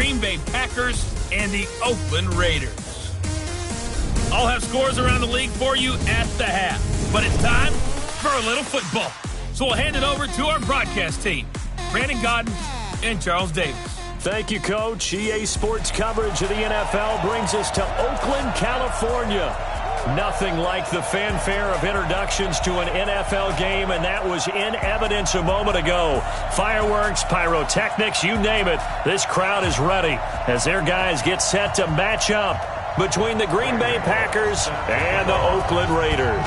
Green Bay Packers and the Oakland Raiders. I'll have scores around the league for you at the half. But it's time for a little football. So we'll hand it over to our broadcast team, Brandon Godden and Charles Davis. Thank you, Coach. EA Sports coverage of the NFL brings us to Oakland, California. Nothing like the fanfare of introductions to an NFL game, and that was in evidence a moment ago. Fireworks, pyrotechnics, you name it. This crowd is ready as their guys get set to match up between the Green Bay Packers and the Oakland Raiders.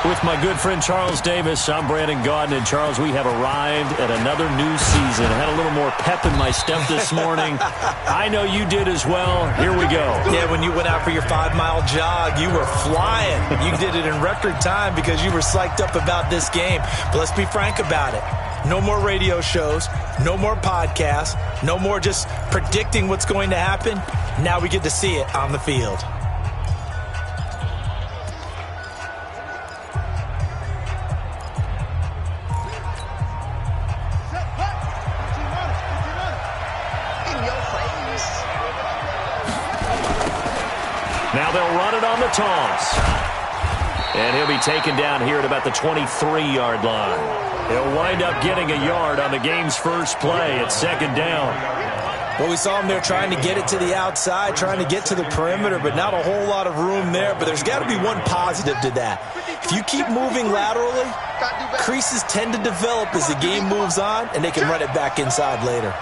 With my good friend Charles Davis, I'm Brandon Godden. And Charles, we have arrived at another new season. I had a little more pep in my step this morning. I know you did as well. Here we go. Yeah, when you went out for your 5-mile jog, you were flying. You did it in record time because you were psyched up about this game. But let's be frank about it. No more radio shows, no more podcasts, no more just predicting what's going to happen. Now we get to see it on the field. Now they'll run it on the toss. And he'll be taken down here at about the 23-yard line. He'll wind up getting a yard on the game's first play at second down. Well, we saw him there trying to get it to the outside, trying to get to the perimeter, but not a whole lot of room there. But there's got to be one positive to that. If you keep moving laterally, creases tend to develop as the game moves on, and they can run it back inside later.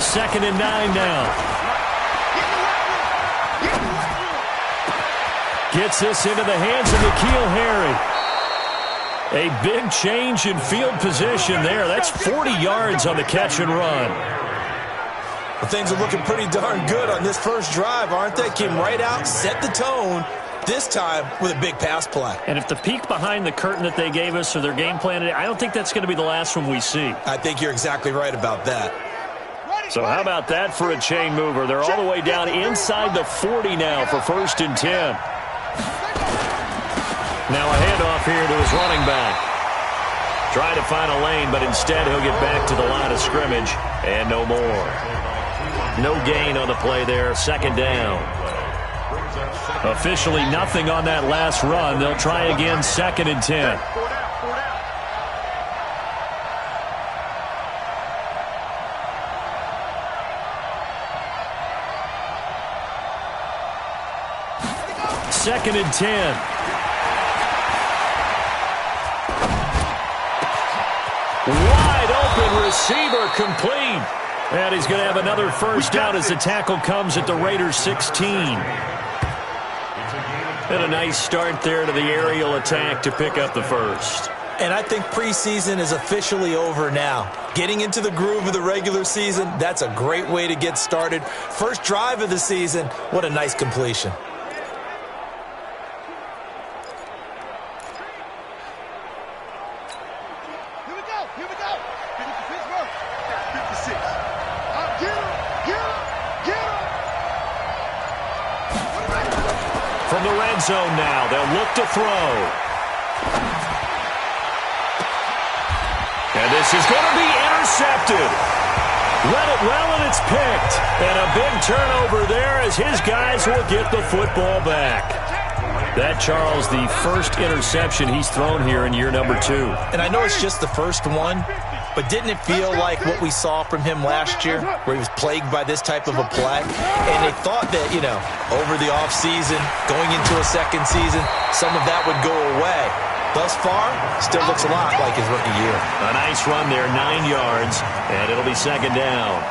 Second and 9 now. Gets this into the hands of N'Keal Harry. A big change in field position there. That's 40 yards on the catch and run. Well, things are looking pretty darn good on this first drive, aren't they? Came right out, set the tone, this time with a big pass play. And if the peek behind the curtain that they gave us or their game plan, I don't think that's going to be the last one we see. I think you're exactly right about that. So how about that for a chain mover? They're all the way down inside the 40 now for 1st and 10. Now a handoff here to his running back. Try to find a lane, but instead he'll get back to the line of scrimmage and no more. No gain on the play there, second down. Officially nothing on that last run. They'll try again, 2nd and 10. Second and 10. Wide open receiver complete. And he's going to have another first down as the tackle comes at the Raiders 16. And a nice start there to the aerial attack to pick up the first. And I think preseason is officially over now. Getting into the groove of the regular season, that's a great way to get started. First drive of the season, what a nice completion. From the red zone now, they'll look to throw. And this is going to be intercepted. Read it well, and it's picked. And a big turnover there as his guys will get the football back. That, Charles, the first interception he's thrown here in year number 2. And I know it's just the first one, but didn't it feel like what we saw from him last year, where he was plagued by this type of a play? And they thought that, over the offseason, going into a second season, some of that would go away. Thus far, still looks a lot like his rookie year. A nice run there, 9 yards, and it'll be second down.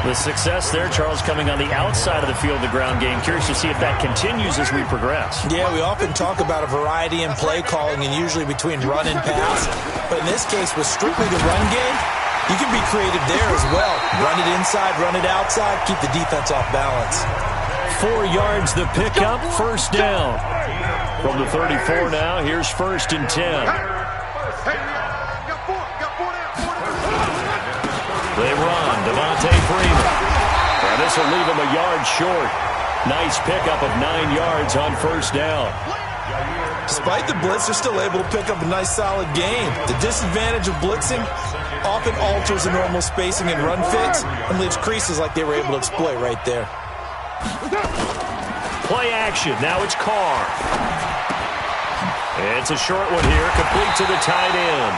The success there, Charles, coming on the outside of the field, the ground game. Curious to see if that continues as we progress. Yeah, we often talk about a variety in play calling and usually between run and pass. But in this case, with strictly the run game, you can be creative there as well. Run it inside, run it outside, keep the defense off balance. 4 yards the pickup, first down. From the 34 now, here's 1st and 10. They run, Devontae Freeman. And this will leave him a yard short. Nice pickup of 9 yards on first down. Despite the blitz, they're still able to pick up a nice, solid gain. The disadvantage of blitzing often alters the normal spacing and run fits and leaves creases like they were able to exploit right there. Play action. Now it's Carr. It's a short one here, complete to the tight end.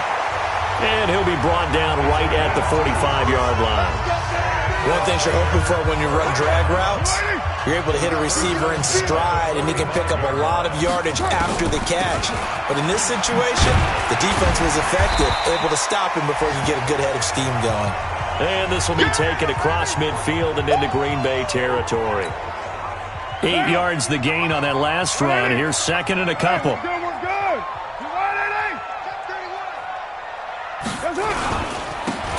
And he'll be brought down right at the 45-yard line. One thing you're hoping for when you run drag routes, you're able to hit a receiver in stride, and he can pick up a lot of yardage after the catch. But in this situation, the defense was effective, able to stop him before he could get a good head of steam going. And this will be taken across midfield and into Green Bay territory. 8 yards the gain on that last run. Here's second and a couple.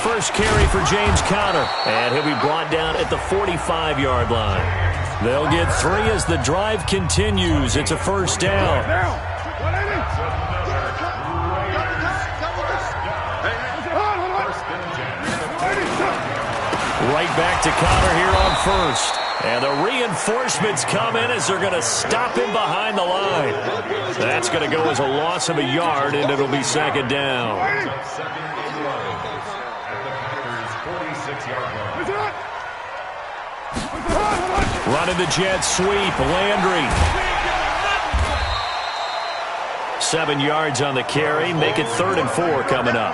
First carry for James Conner, and he'll be brought down at the 45-yard line. They'll get 3 as the drive continues. It's a first down. Right back to Conner here on first. And the reinforcements come in as they're going to stop him behind the line. That's going to go as a loss of a yard, and it'll be second down. Running the jet sweep, Landry. 7 yards on the carry. Make it 3rd and 4 coming up.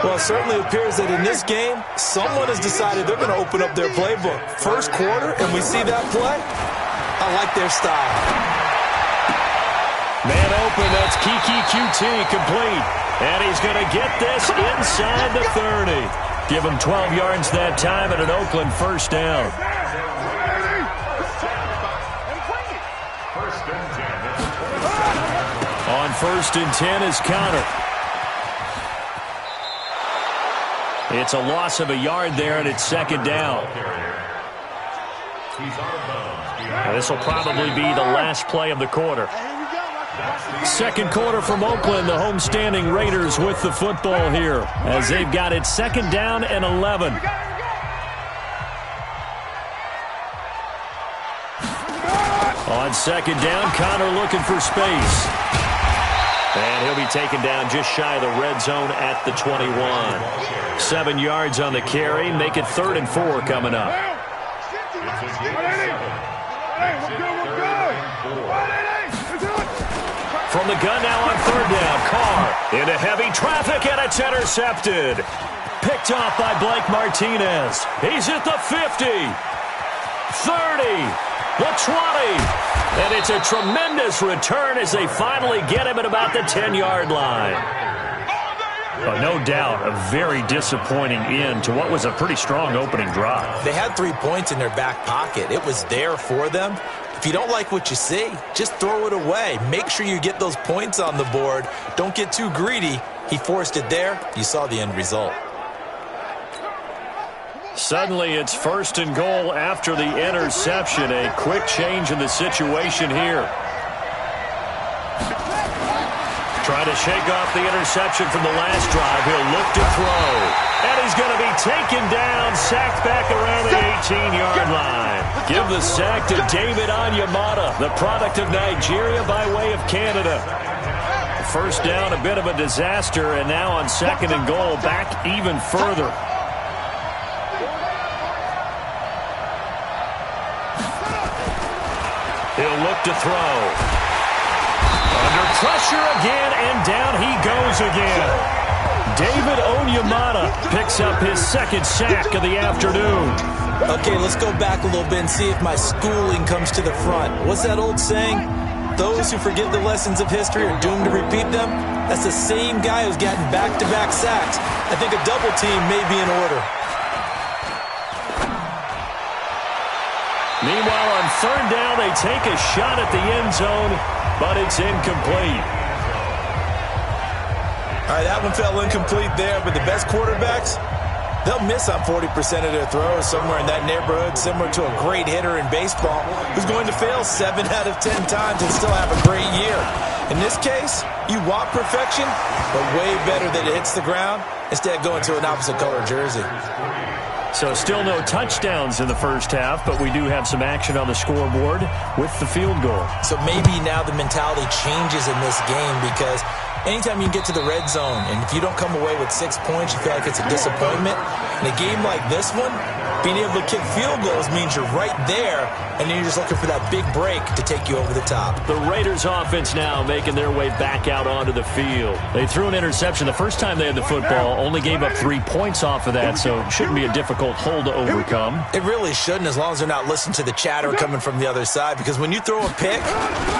Well, it certainly appears that in this game, someone has decided they're going to open up their playbook. First quarter, and we see that play. I like their style. Man open, that's Kiki QT complete. And he's going to get this inside the 30. Give him 12 yards that time and an Oakland first down. On 1st and 10 is Conner. It's a loss of a yard there, and it's second down. This will probably be the last play of the quarter. Second quarter from Oakland, the homestanding Raiders with the football here as they've got it second down and 11. On second down, Conner looking for space. And he'll be taken down just shy of the red zone at the 21. 7 yards on the carry. Make it 3rd and 4 coming up. From the gun now on 3rd down. Carr into heavy traffic, and it's intercepted. Picked off by Blake Martinez. He's at the 50. 30. The 20. And it's a tremendous return as they finally get him at about the 10-yard line. No doubt a very disappointing end to what was a pretty strong opening drive. They had 3 points in their back pocket. It was there for them. If you don't like what you see, just throw it away. Make sure you get those points on the board. Don't get too greedy. He forced it there. You saw the end result. Suddenly it's 1st and goal after the interception. A quick change in the situation here. Trying to shake off the interception from the last drive. He'll look to throw. And he's going to be taken down, sacked back around the 18-yard line. Give the sack to David Onyemata, the product of Nigeria by way of Canada. First down, a bit of a disaster, and now on 2nd and goal, back even further. He'll look to throw. Under pressure again, and down he goes again. David Onyemata picks up his 2nd sack of the afternoon. Okay, let's go back a little bit and see if my schooling comes to the front. What's that old saying? Those who forget the lessons of history are doomed to repeat them. That's the same guy who's gotten back-to-back sacks. I think a double team may be in order. Meanwhile, on 3rd down, they take a shot at the end zone, but it's incomplete. All right, that one fell incomplete there, but the best quarterbacks, they'll miss on 40% of their throws somewhere in that neighborhood, similar to a great hitter in baseball who's going to fail 7 out of 10 times and still have a great year. In this case, you want perfection, but way better that it hits the ground instead of going to an opposite color jersey. So still no touchdowns in the first half, but we do have some action on the scoreboard with the field goal. So maybe now the mentality changes in this game because anytime you get to the red zone and if you don't come away with 6 points, you feel like it's a disappointment. In a game like this one, being able to kick field goals means you're right there, and then you're just looking for that big break to take you over the top. The Raiders offense now making their way back out onto the field. They threw an interception the first time they had the football, only gave up 3 points off of that, so it shouldn't be a difficult hole to overcome. It really shouldn't, as long as they're not listening to the chatter coming from the other side, because when you throw a pick,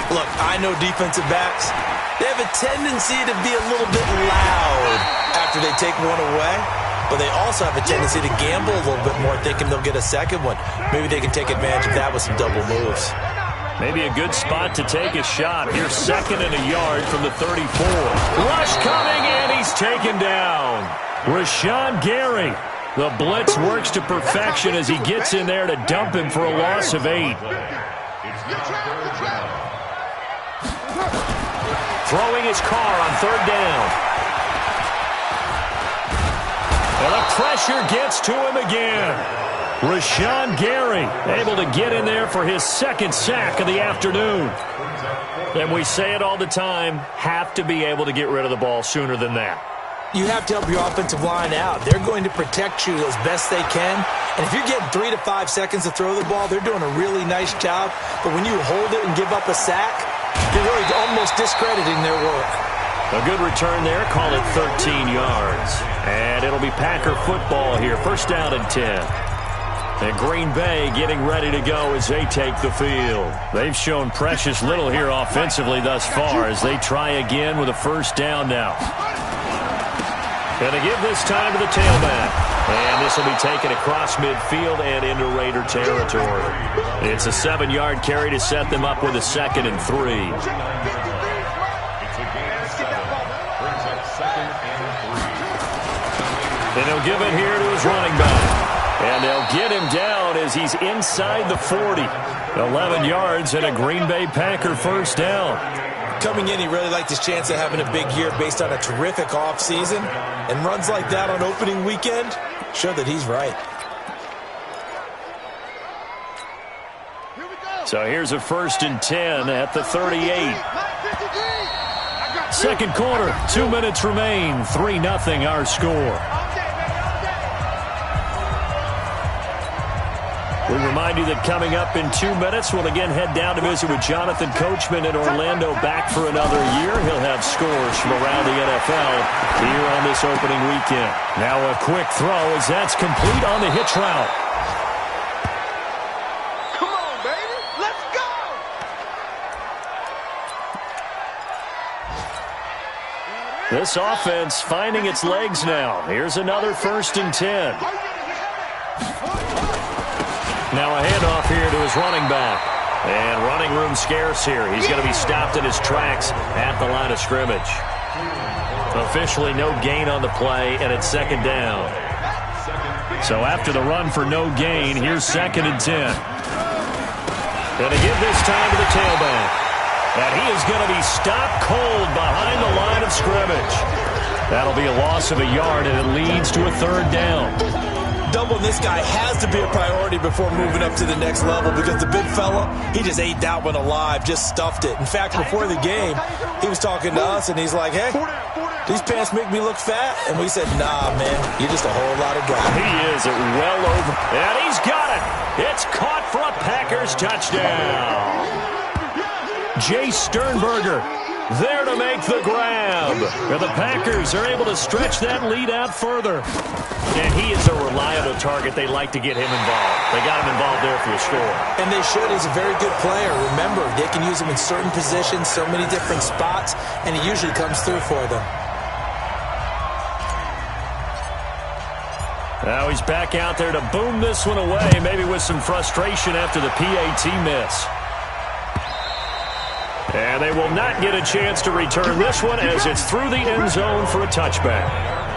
look, I know defensive backs, they have a tendency to be a little bit loud after they take one away. But they also have a tendency to gamble a little bit more, thinking they'll get a second one. Maybe they can take advantage of that with some double moves. Maybe a good spot to take a shot. Here's 2nd and a yard from the 34. Rush coming, and he's taken down. Rashawn Gary. The blitz works to perfection as he gets in there to dump him for a loss of 8. Throwing his car on 3rd down. And the pressure gets to him again. Rashawn Gary able to get in there for his 2nd sack of the afternoon. And we say it all the time, have to be able to get rid of the ball sooner than that. You have to help your offensive line out. They're going to protect you as best they can. And if you're getting 3 to 5 seconds to throw the ball, they're doing a really nice job. But when you hold it and give up a sack, you're really almost discrediting their work. A good return there, call it 13 yards. And it'll be Packer football here, 1st down and 10. And Green Bay getting ready to go as they take the field. They've shown precious little here offensively thus far as they try again with a 1st down now. Going to give this time to the tailback. And this will be taken across midfield and into Raider territory. It's a 7-yard carry to set them up with a 2nd and 3. And he'll give it here to his running back. And they'll get him down as he's inside the 40. 11 yards and a Green Bay Packer 1st down. Coming in, he really liked his chance of having a big year based on a terrific offseason. And runs like that on opening weekend show that he's right. So here's a 1st and 10 at the 38. 2nd quarter, 2 minutes remain. 3-0 our score. We remind you that coming up in 2 minutes, we'll again head down to visit with Jonathan Coachman in Orlando, back for another year. He'll have scores from around the NFL here on this opening weekend. Now a quick throw as that's complete on the hitch route. Come on, baby. Let's go. This offense finding its legs now. Here's another 1st and 10. Now a handoff here to his running back. And running room scarce here. He's going to be stopped in his tracks at the line of scrimmage. Officially no gain on the play, and it's 2nd down. So after the run for no gain, here's 2nd and 10. Going to give this time to the tailback. And he is going to be stopped cold behind the line of scrimmage. That'll be a loss of a yard, and it leads to a 3rd down. Doubling this guy has to be a priority before moving up to the next level because the big fella, he just ate that one alive, just stuffed it. In fact, before the game, he was talking to us, and he's like, hey, these pants make me look fat? And we said, nah, man, you're just a whole lot of guy. He is well over, and he's got it. It's caught for a Packers touchdown. Jay Sternberger there to make the grab. And the Packers are able to stretch that lead out further. And he is a reliable target. They like to get him involved. They got him involved there for a score. And they should. He's a very good player. Remember, they can use him in certain positions, so many different spots, and he usually comes through for them. Now he's back out there to boom this one away, maybe with some frustration after the PAT miss. And they will not get a chance to return this one as it's through the end zone for a touchback.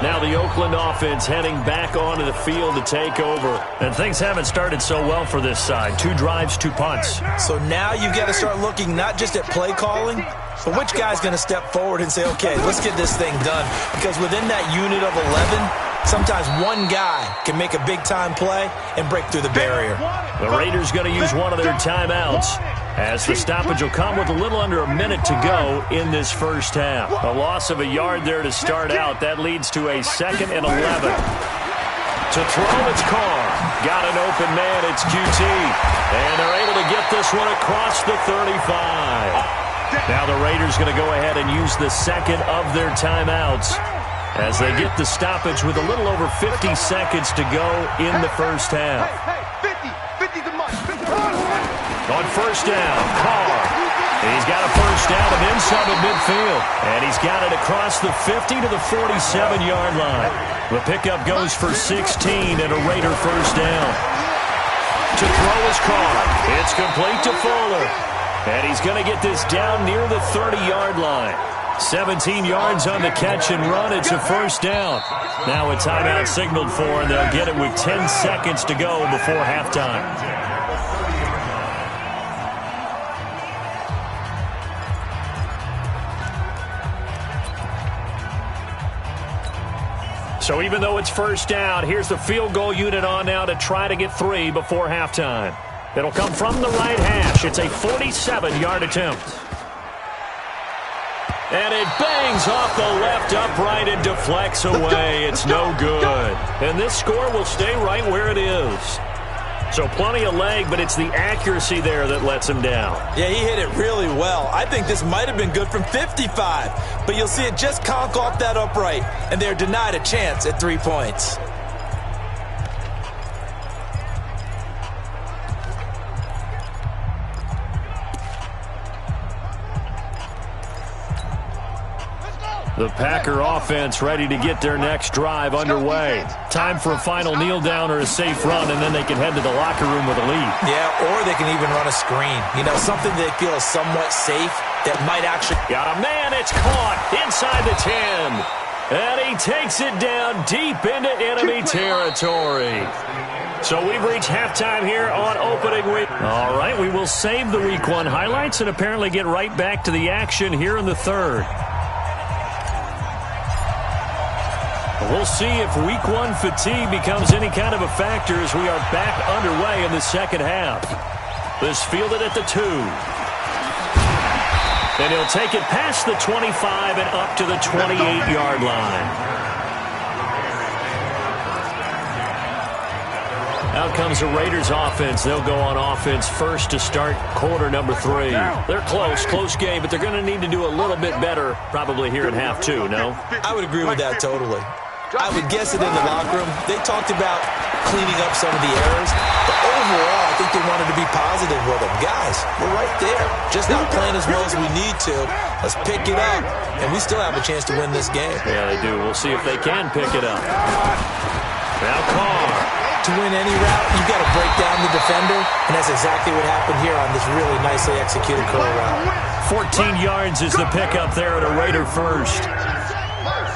Now the Oakland offense heading back onto the field to take over. And things haven't started so well for this side. 2 drives, 2 punts. So now you've got to start looking not just at play calling, but which guy's going to step forward and say, okay, let's get this thing done. Because within that unit of 11, Sometimes one guy can make a big-time play and break through the barrier. The Raiders going to use one of their timeouts, as the stoppage will come with a little under a minute to go in this first half. A loss of a yard there to start out. That leads to a 2nd and 11. To throw, it's Carr. Got an open man, it's QT. And they're able to get this one across the 35. Now the Raiders going to go ahead and use the second of their timeouts as they get the stoppage with a little over 50 seconds to go in the first half. 50 to much. On first down, Carr. He's got a first down and then some at midfield. And he's got it across the 50 to the 47-yard line. The pickup goes for 16 and a Raider first down. To throw is Carr. It's complete to Fuller. And he's going to get this down near the 30-yard line. 17 yards on the catch and run. It's a first down. Now a timeout signaled for, and they'll get it with 10 seconds to go before halftime. So even though it's first down, here's the field goal unit on now to try to get 3 before halftime. It'll come from the right hash. It's a 47-yard attempt. And it bangs off the left upright and deflects away. It's no good. And this score will stay right where it is. So plenty of leg, but it's the accuracy there that lets him down. Yeah, he hit it really well. I think this might have been good from 55. But you'll see it just conk off that upright, and they're denied a chance at 3 points. The Packer offense ready to get their next drive underway. Time for a final kneel down or a safe run, and then they can head to the locker room with a lead. Yeah, or they can even run a screen. You know, something they feel is somewhat safe that might actually... Got a man, it's caught inside the 10. And he takes it down deep into enemy territory. So we've reached halftime here on opening week. All right, we will save the Week 1 highlights and apparently get right back to the action here in the third. We'll see if Week 1 fatigue becomes any kind of a factor as we are back underway in the second half. This fielded at the 2. And he'll take it past the 25 and up to the 28-yard line. Out comes the Raiders offense. They'll go on offense first to start quarter number 3. They're close game, but they're going to need to do a little bit better probably here in half 2, no? I would agree with that totally. I would guess that in the locker room, they talked about cleaning up some of the errors, but overall, I think they wanted to be positive with them. Guys, we're right there. Just not playing as well as we need to. Let's pick it up, and we still have a chance to win this game. Yeah, they do. We'll see if they can pick it up. Now Carr. To win any route, you've got to break down the defender, and that's exactly what happened here on this really nicely executed curl route. 14 yards is the pickup there at a Raider first.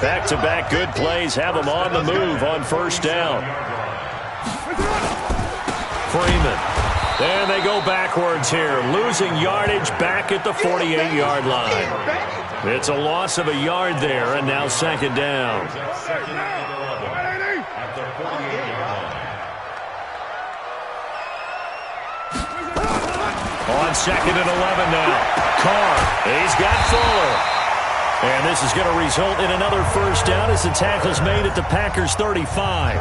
Back-to-back good plays have them on the move on first down. Freeman. And they go backwards here, losing yardage back at the 48-yard line. It's a loss of a yard there, and now second down. On second and 11 now. Carr. He's got Fuller. And this is going to result in another first down as the tackle's made at the Packers' 35.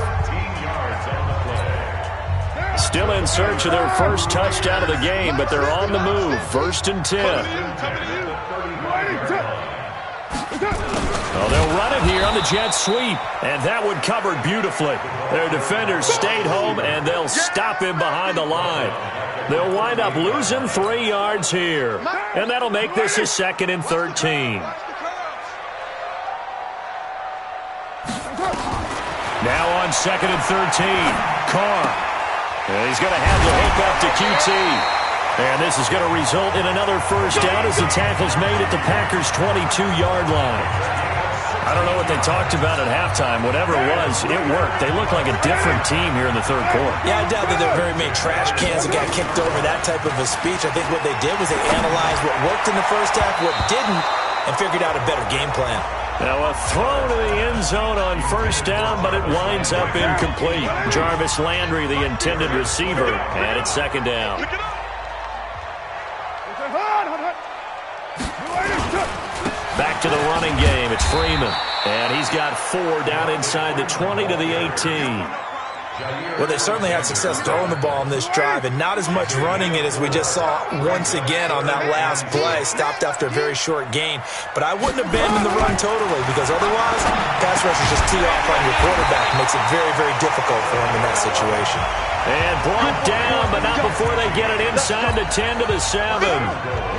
Still in search of their first touchdown of the game, but they're on the move. First and 10. Well, they'll run it here on the jet sweep, and that one covered beautifully. Their defenders stayed home, and they'll stop him behind the line. They'll wind up losing 3 yards here, and that'll make this a 2nd and 13. Now on 2nd and 13, Carr. And he's going to have the hook up to QT. And this is going to result in another first down as the tackle's made at the Packers' 22-yard line. I don't know what they talked about at halftime. Whatever it was, it worked. They look like a different team here in the third quarter. Yeah, I doubt that there are very many trash cans that got kicked over, that type of a speech. I think what they did was they analyzed what worked in the first half, what didn't, and figured out a better game plan. Now a throw to the end zone on first down, but it winds up incomplete. Jarvis Landry, the intended receiver, and it's second down. Back to the running game. It's Freeman. And he's got 4 down inside the 20 to the 18. Well, they certainly had success throwing the ball on this drive, and not as much running it as we just saw once again on that last play. Stopped after a very short gain. But I wouldn't abandon the run totally, because otherwise, pass rushers just tee off on your quarterback. Makes it very, very difficult for him in that situation. And brought down, but not before they get it inside the 10 to the 7.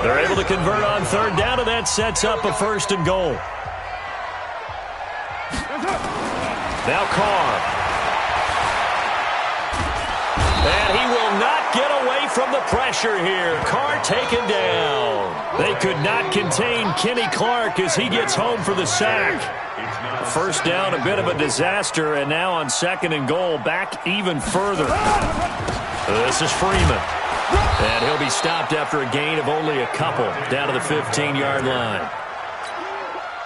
They're able to convert on third down, and that sets up a 1st and goal. Now Carr. And he will not get away from the pressure here. Carr taken down. They could not contain Kenny Clark as he gets home for the sack. First down, a bit of a disaster, and now on 2nd and goal, back even further. This is Freeman. And he'll be stopped after a gain of only a couple, down to the 15-yard line.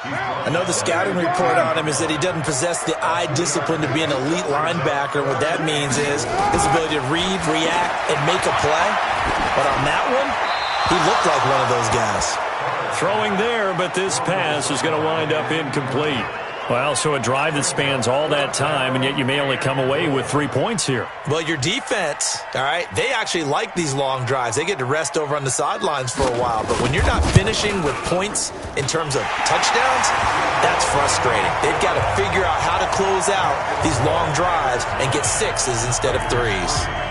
I know the scouting report on him is that he doesn't possess the eye discipline to be an elite linebacker. What that means is his ability to read, react, and make a play. But on that one, he looked like one of those guys. Throwing there, but this pass is going to wind up incomplete. Well, so a drive that spans all that time, and yet you may only come away with 3 points here. Well, your defense, all right, they actually like these long drives. They get to rest over on the sidelines for a while. But when you're not finishing with points in terms of touchdowns, that's frustrating. They've got to figure out how to close out these long drives and get 6s instead of 3s.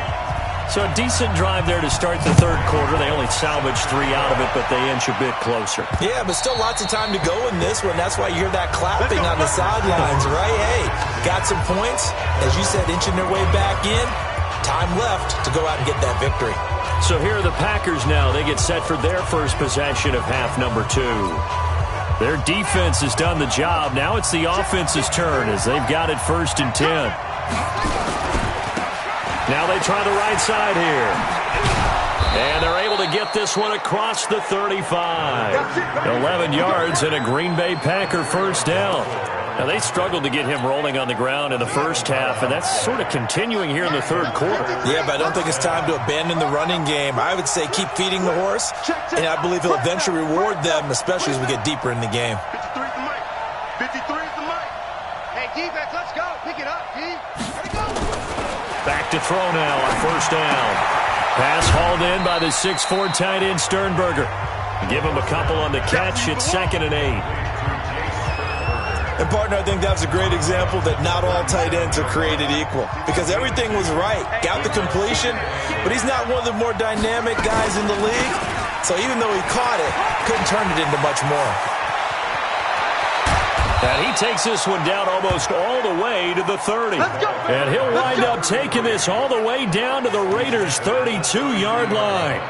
So a decent drive there to start the third quarter. They only salvaged 3 out of it, but they inch a bit closer. Yeah, but still lots of time to go in this one. That's why you hear that clapping on the sidelines, right? Hey, got some points. As you said, inching their way back in. Time left to go out and get that victory. So here are the Packers now. They get set for their first possession of half number 2. Their defense has done the job. Now it's the offense's turn as they've got it 1st and 10. Now they try the right side here. And they're able to get this one across the 35. 11 yards and a Green Bay Packer first down. Now they struggled to get him rolling on the ground in the first half, and that's sort of continuing here in the third quarter. Yeah, but I don't think it's time to abandon the running game. I would say keep feeding the horse, and I believe he'll eventually reward them, especially as we get deeper in the game. 53 is the mic. 53 is the mic. Hey, defense, let's go. Pick it up, D. Ready, go. Back to throw now on first down. Pass hauled in by the 6'4" tight end Sternberger. Give him a couple on the catch. It's 2nd and 8. And, partner, I think that's a great example that not all tight ends are created equal, because everything was right. Got the completion, but he's not one of the more dynamic guys in the league. So even though he caught it, couldn't turn it into much more. And he takes this one down almost all the way to the 30. And he'll wind up taking this all the way down to the Raiders' 32-yard line.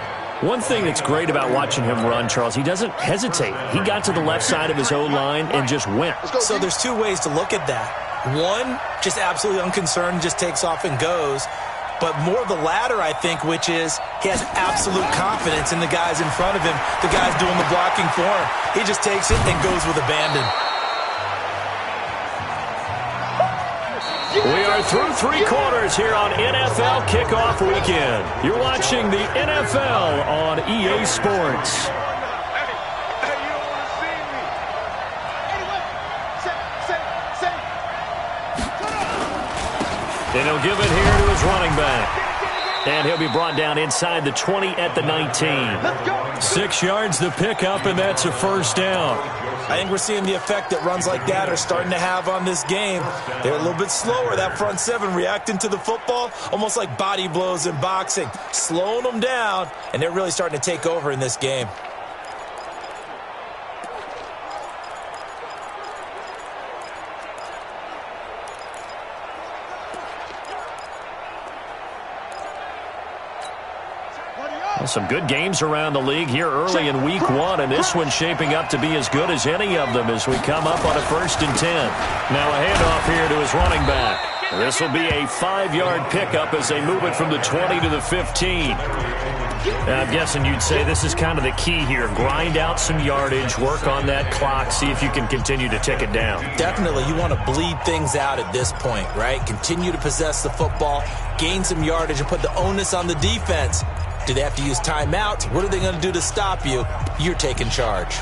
One thing that's great about watching him run, Charles, he doesn't hesitate. He got to the left side of his O-line and just went. So there's 2 ways to look at that. One, just absolutely unconcerned, just takes off and goes. But more of the latter, I think, which is he has absolute confidence in the guys in front of him, the guys doing the blocking for him. He just takes it and goes with abandon. We are through 3 quarters here on NFL Kickoff Weekend. You're watching the NFL on EA Sports. And he'll give it here to his running back. And he'll be brought down inside the 20 at the 19. 6 yards the pickup, and that's a first down. I think we're seeing the effect that runs like that are starting to have on this game. They're a little bit slower, that front 7, reacting to the football, almost like body blows in boxing, slowing them down, and they're really starting to take over in this game. Some good games around the league here early in week 1, and this one's shaping up to be as good as any of them as we come up on a 1st and 10. Now a handoff here to his running back. This will be a 5-yard pickup as they move it from the 20 to the 15. I'm guessing you'd say this is kind of the key here. Grind out some yardage, work on that clock, see if you can continue to tick it down. Definitely. You want to bleed things out at this point, right? Continue to possess the football, gain some yardage, and put the onus on the defense. Do they have to use timeouts? What are they going to do to stop you? You're taking charge.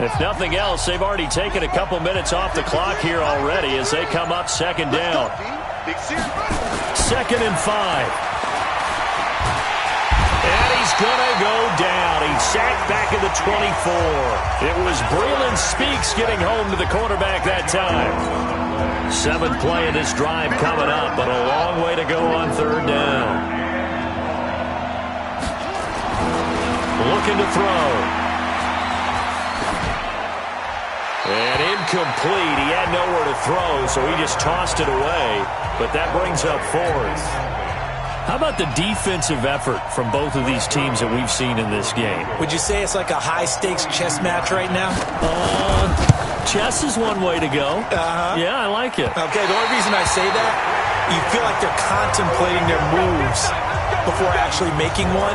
If nothing else, they've already taken a couple minutes off the clock here already as they come up second down. 2nd and 5. And he's going to go down. He's sacked back at the 24. It was Breland Speaks getting home to the quarterback that time. 7th play of this drive coming up, but a long way to go on 3rd down. Looking to throw. And incomplete. He had nowhere to throw, so he just tossed it away. But that brings up 4th. How about the defensive effort from both of these teams that we've seen in this game? Would you say it's like a high-stakes chess match right now? Chess is one way to go. Yeah, I like it. Okay, the only reason I say that, you feel like they're contemplating their moves before actually making one,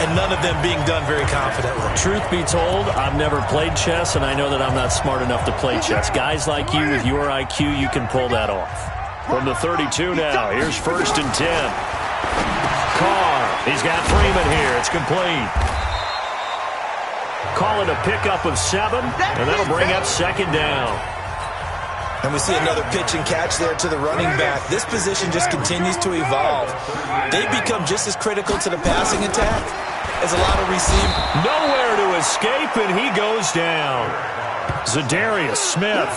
and none of them being done very confidently. Truth be told, I've never played chess, and I know that I'm not smart enough to play chess. Guys like you with your IQ, you can pull that off. From the 32 now, here's 1st and 10. Carr, he's got Freeman here. It's complete. Call it a pickup of 7, and that'll bring up 2nd down. And we see another pitch and catch there to the running back. This position just continues to evolve. They become just as critical to the passing attack as a lot of receivers. Nowhere to escape, and he goes down. Zadarius Smith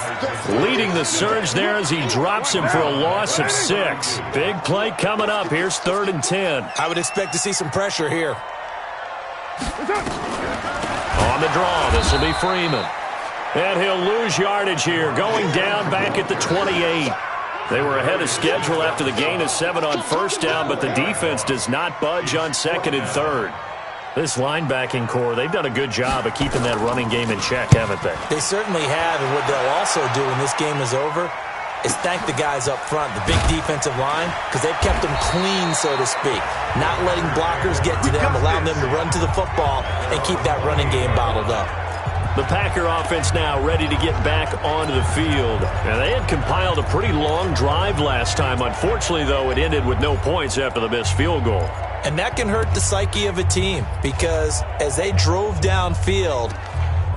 leading the surge there as he drops him for a loss of 6. Big play coming up. Here's 3rd and 10. I would expect to see some pressure here. On the draw, this will be Freeman. And he'll lose yardage here, going down back at the 28. They were ahead of schedule after the gain of 7 on 1st down, but the defense does not budge on 2nd and 3rd. This linebacking core, they've done a good job of keeping that running game in check, haven't they? They certainly have, and what they'll also do when this game is over is thank the guys up front, the big defensive line, because they've kept them clean, so to speak. Not letting blockers get to them, allowing them to run to the football and keep that running game bottled up. The Packer offense now ready to get back onto the field. And they had compiled a pretty long drive last time. Unfortunately, though, it ended with no points after the missed field goal. And that can hurt the psyche of a team because as they drove downfield,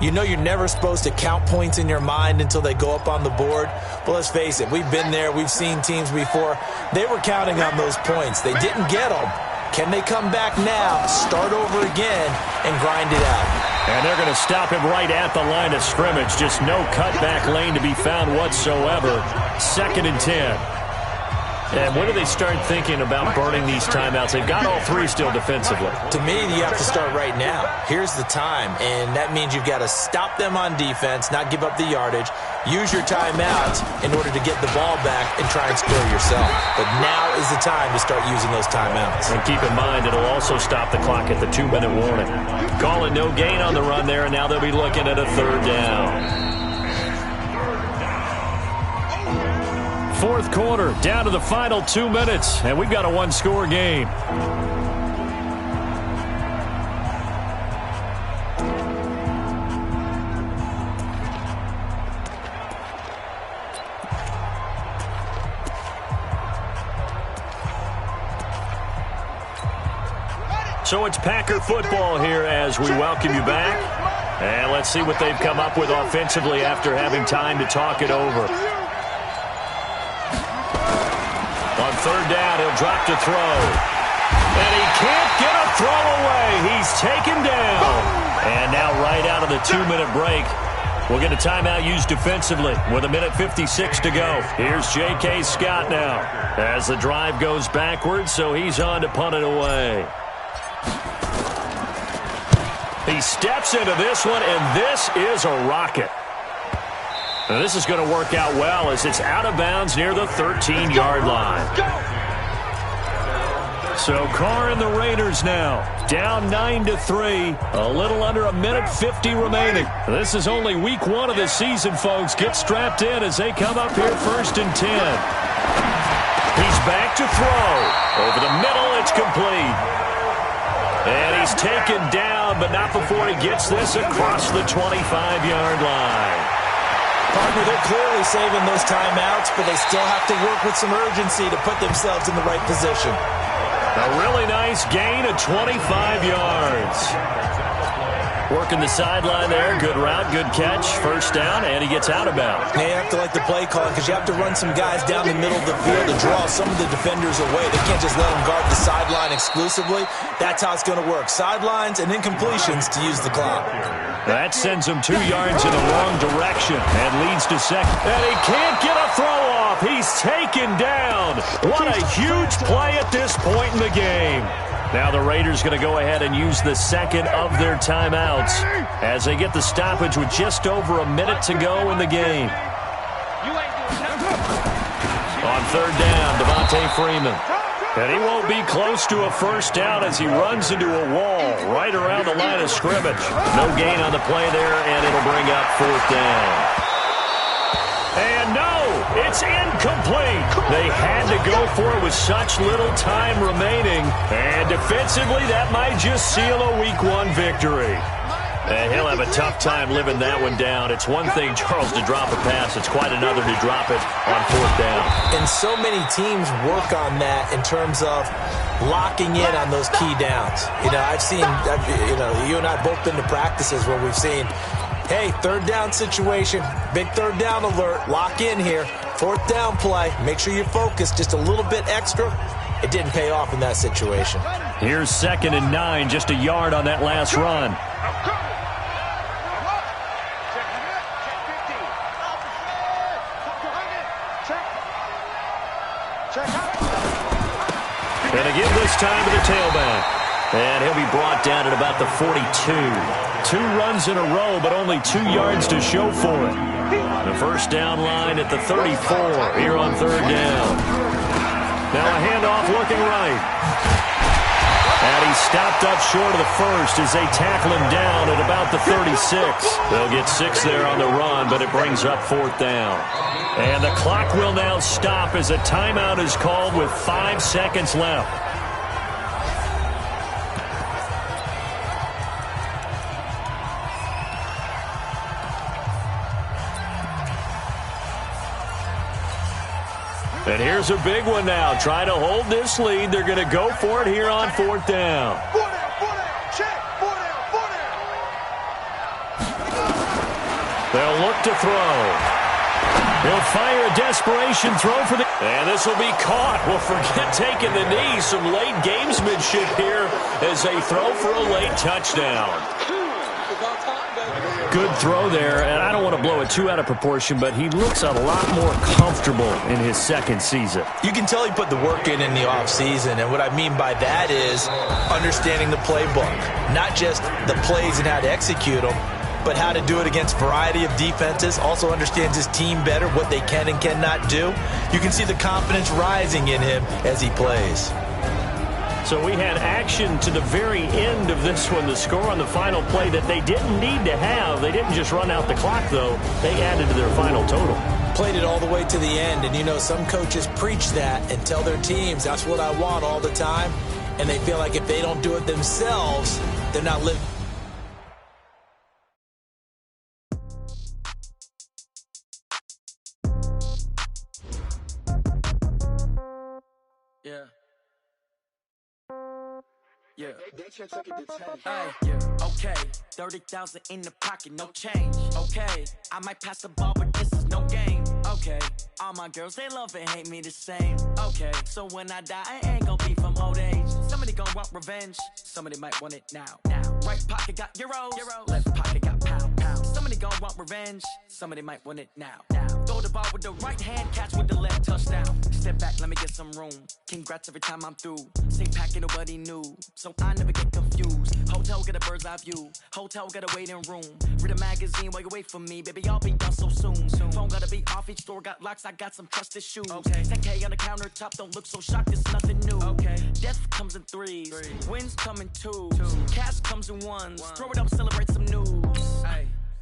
you know you're never supposed to count points in your mind until they go up on the board. But let's face it, we've been there. We've seen teams before. They were counting on those points. They didn't get them. Can they come back now, start over again, and grind it out? And they're going to stop him right at the line of scrimmage. Just no cutback lane to be found whatsoever. 2nd and 10. And when do they start thinking about burning these timeouts? They've got all 3 still defensively. To me, you have to start right now. Here's the time, and that means you've got to stop them on defense, not give up the yardage, use your timeouts in order to get the ball back and try and score yourself. But now is the time to start using those timeouts. And keep in mind, it'll also stop the clock at the 2-minute warning. Calling no gain on the run there, and now they'll be looking at a 3rd down. 4th quarter, down to the final 2 minutes, and we've got a 1-score game. So it's Packer football here as we welcome you back. And let's see what they've come up with offensively after having time to talk it over. On 3rd down, he'll drop to throw. And he can't get a throw away. He's taken down. And now right out of the 2-minute break, we'll get a timeout used defensively with 1:56 to go. Here's J.K. Scott now as the drive goes backwards, so he's on to punt it away. He steps into this one, and this is a rocket. Now this is going to work out well as it's out of bounds near the 13-yard line. So Carr and the Raiders now down 9-3. A little under a minute 50 remaining. This is only week 1 of the season, folks. Get strapped in as they come up here 1st and 10. He's back to throw. Over the middle, it's complete. And he's taken down, but not before he gets this across the 25-yard line. Partner, they're clearly saving those timeouts, but they still have to work with some urgency to put themselves in the right position. A really nice gain of 25 yards. Working the sideline there. Good route, good catch. First down, and he gets out of bounds. They have to like the play call because you have to run some guys down the middle of the field to draw some of the defenders away. They can't just let them guard the sideline exclusively. That's how it's going to work. Sidelines and incompletions to use the clock. That sends him 2 yards in the wrong direction and leads to second. And he can't get a throw off. He's taken down. What a huge play at this point in the game. Now the Raiders going to go ahead and use the second of their timeouts as they get the stoppage with just over a minute to go in the game. On 3rd down, Devontae Freeman. And he won't be close to a first down as he runs into a wall right around the line of scrimmage. No gain on the play there, and it'll bring up 4th down. And no, it's incomplete. They had to go for it with such little time remaining. And defensively, that might just seal a Week 1 victory. And he'll have a tough time living that one down. It's one thing, Charles, to drop a pass. It's quite another to drop it on 4th down. And so many teams work on that in terms of locking in on those key downs. I've seen, you and I both been to practices where we've seen, hey, 3rd down situation, big 3rd down alert, lock in here, 4th down play, make sure you focus just a little bit extra. It didn't pay off in that situation. Here's 2nd and 9, just a yard on that last run. And again this time to the tailback. And he'll be brought down at about the 42. 2 runs in a row, but only 2 yards to show for it. The first down line at the 34 here on 3rd down. Now a handoff looking right. And he stopped up short of the first as they tackle him down at about the 36. They'll get 6 there on the run, but it brings up 4th down. And the clock will now stop as a timeout is called with 5 seconds left. And here's a big one now. Trying to hold this lead. They're going to go for it here on 4th down. 4 down, check, 4 down. They'll look to throw. He'll fire a desperation throw for the... And this will be caught. Well, forget taking the knee. Some late gamesmanship here as they throw for a late touchdown. Good throw there, and I don't want to blow it too out of proportion, but he looks a lot more comfortable in his 2nd season. You can tell he put the work in the offseason, and what I mean by that is understanding the playbook. Not just the plays and how to execute them, but how to do it against a variety of defenses. Also understands his team better, what they can and cannot do. You can see the confidence rising in him as he plays. So we had action to the very end of this one. The score on the final play that they didn't need to have. They didn't just run out the clock, though. They added to their final total. Played it all the way to the end. And, some coaches preach that and tell their teams, that's what I want all the time. And they feel like if they don't do it themselves, they're not living. Yeah. Yeah. Hey, yeah. Okay. 30,000 in the pocket, no change. Okay. I might pass the ball, but this is no game. Okay. All my girls, they love and hate me the same. Okay. So when I die, I ain't gonna be from old age. Somebody gonna want revenge. Somebody might want it now. Right pocket got euros. Left pocket got pound. Somebody gonna want revenge. Somebody might want it now. Throw the ball with the right hand, catch with the left, touchdown. Step back, let me get some room. Congrats every time I'm through. Same packet, nobody knew. So I never get confused. Hold Hotel got a bird's eye view. Hotel got a waiting room. Read a magazine while you wait for me. Baby, I'll be done so soon. Phone gotta be off. Each store got locks. I got some trusted shoes. 10K on the countertop. Don't look so shocked. It's nothing new. Death comes in threes. Wins come in twos. Cash comes in ones. Throw it up, celebrate some news.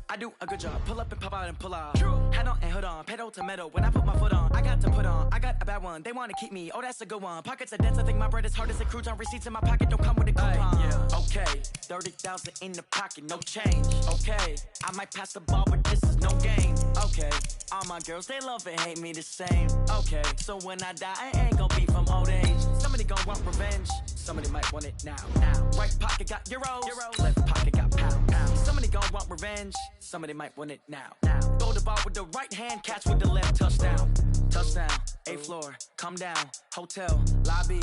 I do a good job. Pull up and pop out and pull out. Head on and hood on. Pedal to metal. When I put my foot on, I got to put on. I got a bad one. They want to keep me. Oh, that's a good one. Pockets are dense. I think my bread is hard as a crouton. Receipts in my pocket don't come with a coupon. Okay, 30,000 in the pocket, no change. Okay, I might pass the ball, but this is no game. Okay, all my girls, they love and hate me the same. Okay, so when I die, I ain't gonna be from old age. Somebody gon' want revenge. Somebody might want it now. Right pocket got euros. Left pocket got pounds. Somebody gon' want revenge. Somebody might want it now. Throw the ball with the right hand, catch with the left. Touchdown. Touchdown. 8th floor. Come down. Hotel. Lobby.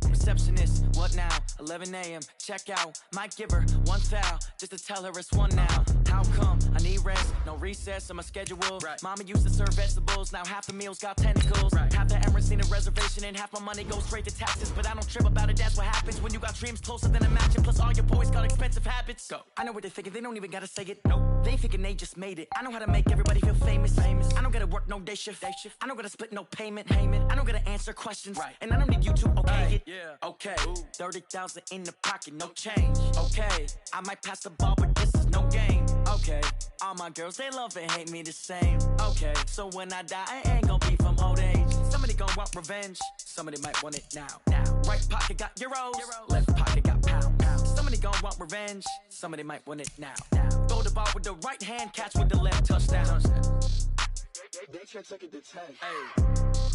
Receptionist, what now? 11 a.m. Check out. Might give her one foul just to tell her it's one now. How come? I need rest, no recess on my schedule. Mama used to serve vegetables, now half the meals got tentacles. Half the Emirates need a reservation and half my money goes straight to taxes. But I don't trip about it, that's what happens when you got dreams closer than imagine. Plus all your boys got expensive habits. Go. I know what they're thinking, they don't even gotta say it. Nope. They thinking they just made it. I know how to make everybody feel famous. I don't gotta work no day shift. I don't gotta split no payment. I don't gotta answer questions. And I don't need you to okay it. Okay, 30,000 in the pocket, no change. Okay, I might pass the ball, but this is no game. Okay, all my girls, they love and hate me the same. Okay, so when I die, I ain't gonna be from old age. Somebody gon' want revenge. Somebody might want it now. Right pocket got euros. Left pocket got pounds. Somebody gon' want revenge. Somebody might want it now. Throw the ball with the right hand, catch with the left. Touchdown. They should take it to 10.